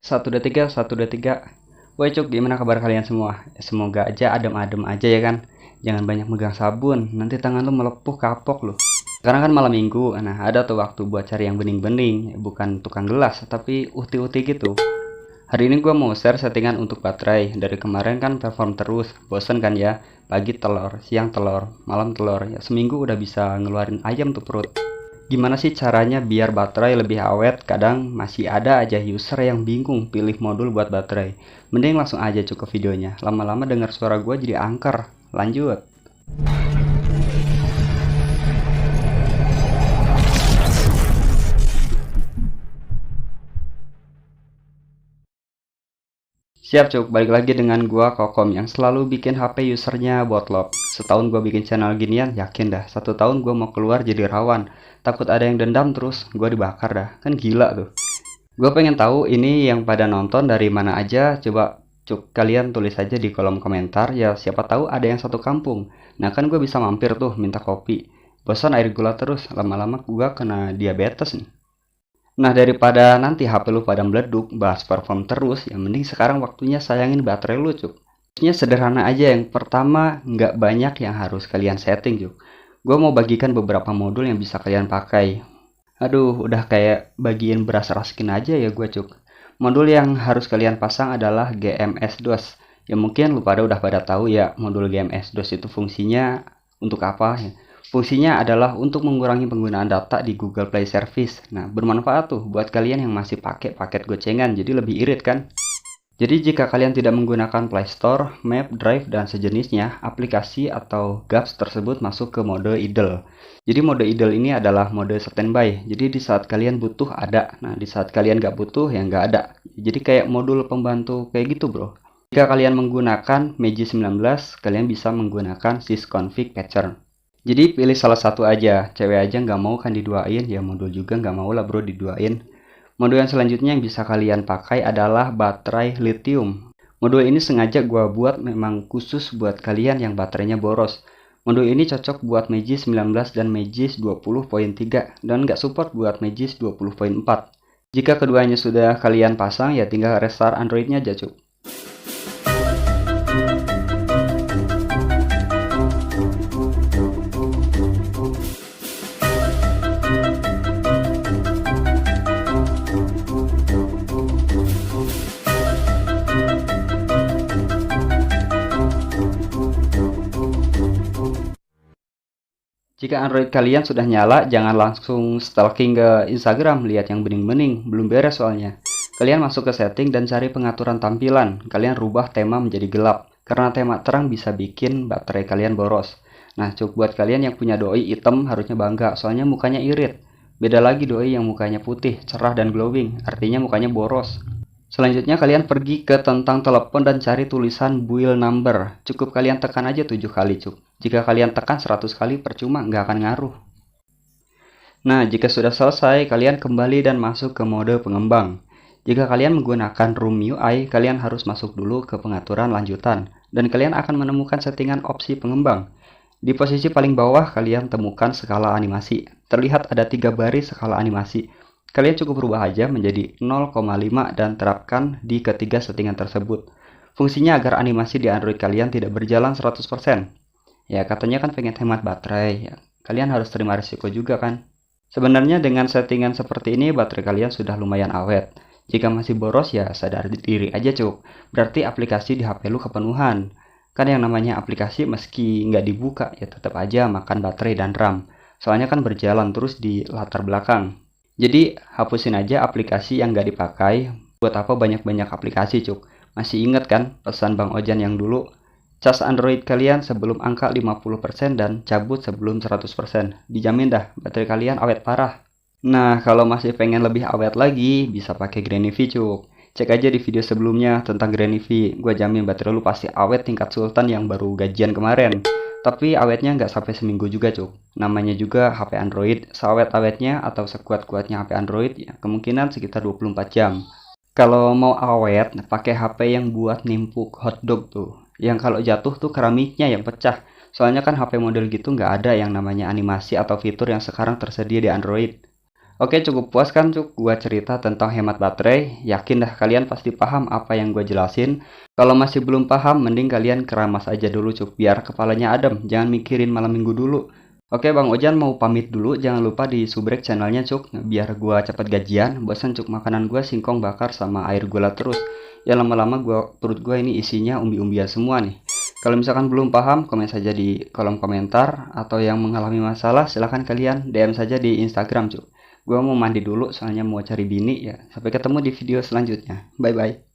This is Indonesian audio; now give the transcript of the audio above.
123, 123. Woi cuk, gimana kabar kalian semua? Semoga aja adem-adem aja ya kan. Jangan banyak megang sabun, nanti tangan lu melepuh kapok lu. Sekarang kan malam minggu, nah ada tuh waktu buat cari yang bening-bening. Bukan tukang gelas, tapi uti-uti gitu. Hari ini gua mau share settingan untuk baterai. Dari kemarin kan perform terus, bosen kan ya. Pagi telur, siang telur, malam telur. Ya seminggu udah bisa ngeluarin ayam tuh perut. Gimana sih caranya biar baterai lebih awet? Kadang masih ada aja user yang bingung pilih modul buat baterai. Mending langsung aja cukup videonya. Lama-lama dengar suara gue jadi angker. Lanjut. Siap cuk, balik lagi dengan gua Kokom yang selalu bikin HP usernya botlok. Setahun gua bikin channel ginian, yakin dah 1 tahun gua mau keluar jadi rawan. Takut ada yang dendam terus gua dibakar dah. Kan gila tuh. Gue pengen tahu ini yang pada nonton dari mana aja. Coba cuk kalian tulis aja di kolom komentar ya, siapa tahu ada yang satu kampung. Nah kan gue bisa mampir tuh minta kopi. Bosan air gula terus, lama-lama gue kena diabetes nih. Nah daripada nanti HP lu pada meleduk bahas perform terus, ya mending sekarang waktunya sayangin baterai lu cuk. Maksudnya sederhana aja. Yang pertama, nggak banyak yang harus kalian setting cuk. Gue mau bagikan beberapa modul yang bisa kalian pakai. Aduh, udah kayak bagian beras raskin aja ya gue cuk. Modul yang harus kalian pasang adalah GMS DOS. Ya mungkin lu pada tahu ya modul GMS DOS itu fungsinya untuk apa ya. Fungsinya adalah untuk mengurangi penggunaan data di Google Play Service. Nah, bermanfaat tuh buat kalian yang masih pakai paket gocengan, jadi lebih irit kan? Jadi jika kalian tidak menggunakan Play Store, Map, Drive, dan sejenisnya, aplikasi atau apps tersebut masuk ke mode idle. Jadi mode idle ini adalah mode standby. Jadi di saat kalian butuh ada, nah di saat kalian nggak butuh ya nggak ada. Jadi kayak modul pembantu kayak gitu bro. Jika kalian menggunakan Magic 19, kalian bisa menggunakan sysconfig patcher. Jadi pilih salah satu aja. Cewek aja nggak mau kan diduain, ya modul juga nggak mau lah bro diduain. Modul yang selanjutnya yang bisa kalian pakai adalah baterai lithium. Modul ini sengaja gua buat memang khusus buat kalian yang baterainya boros. Modul ini cocok buat Magic 19 dan Magic 20.3 dan nggak support buat Magic 20.4. Jika keduanya sudah kalian pasang ya tinggal restart Androidnya aja cuy. Jika Android kalian sudah nyala, jangan langsung stalking ke Instagram, lihat yang bening-bening, belum beres soalnya. Kalian masuk ke setting dan cari pengaturan tampilan. Kalian rubah tema menjadi gelap, karena tema terang bisa bikin baterai kalian boros. Nah, cukup buat kalian yang punya doi hitam harusnya bangga, soalnya mukanya irit. Beda lagi doi yang mukanya putih, cerah dan glowing, artinya mukanya boros. Selanjutnya kalian pergi ke tentang telepon dan cari tulisan build number. Cukup kalian tekan aja 7 kali cuk. Jika kalian tekan 100 kali percuma, nggak akan ngaruh. Nah, jika sudah selesai, kalian kembali dan masuk ke mode pengembang. Jika kalian menggunakan Room UI, kalian harus masuk dulu ke pengaturan lanjutan. Dan kalian akan menemukan settingan opsi pengembang. Di posisi paling bawah, kalian temukan skala animasi. Terlihat ada 3 baris skala animasi. Kalian cukup rubah aja menjadi 0,5 dan terapkan di ketiga settingan tersebut. Fungsinya agar animasi di Android kalian tidak berjalan 100%. Ya katanya kan pengen hemat baterai, ya kalian harus terima risiko juga kan. Sebenarnya dengan settingan seperti ini baterai kalian sudah lumayan awet. Jika masih boros ya sadar diri aja cuk. Berarti aplikasi di HP lu kepenuhan. Kan yang namanya aplikasi meski nggak dibuka ya tetap aja makan baterai dan RAM. Soalnya kan berjalan terus di latar belakang. Jadi hapusin aja aplikasi yang nggak dipakai. Buat apa banyak-banyak aplikasi cuk. Masih inget kan pesan Bang Ojan yang dulu? Cas Android kalian sebelum angka 50% dan cabut sebelum 100%. Dijamin dah baterai kalian awet parah. Nah, kalau masih pengen lebih awet lagi, bisa pakai Greenivy cuk. Cek aja di video sebelumnya tentang Greenivy. Gue jamin baterai lu pasti awet tingkat sultan yang baru gajian kemarin. Tapi awetnya nggak sampai seminggu juga cuk. Namanya juga HP Android, seawet-awetnya atau sekuat-kuatnya HP Android ya kemungkinan sekitar 24 jam. Kalau mau awet, pakai HP yang buat nimpuk hotdog tuh. Yang kalau jatuh tuh keramiknya yang pecah. Soalnya kan HP model gitu nggak ada yang namanya animasi atau fitur yang sekarang tersedia di Android. Oke, cukup puas kan cuk gua cerita tentang hemat baterai? Yakin dah kalian pasti paham apa yang gua jelasin. Kalau masih belum paham, mending kalian keramas aja dulu cuk, biar kepalanya adem. Jangan mikirin malam minggu dulu. Oke, Bang Ojan mau pamit dulu. Jangan lupa di subrek channelnya cuk, biar gua cepet gajian. Bosan cuk makanan gua singkong bakar sama air gula terus. Ya lama-lama perut gua ini isinya umbi-umbian semua nih. Kalau misalkan belum paham, komen saja di kolom komentar. Atau yang mengalami masalah, silahkan kalian DM saja di Instagram cuk. Gua mau mandi dulu soalnya mau cari bini ya. Sampai ketemu di video selanjutnya. Bye bye.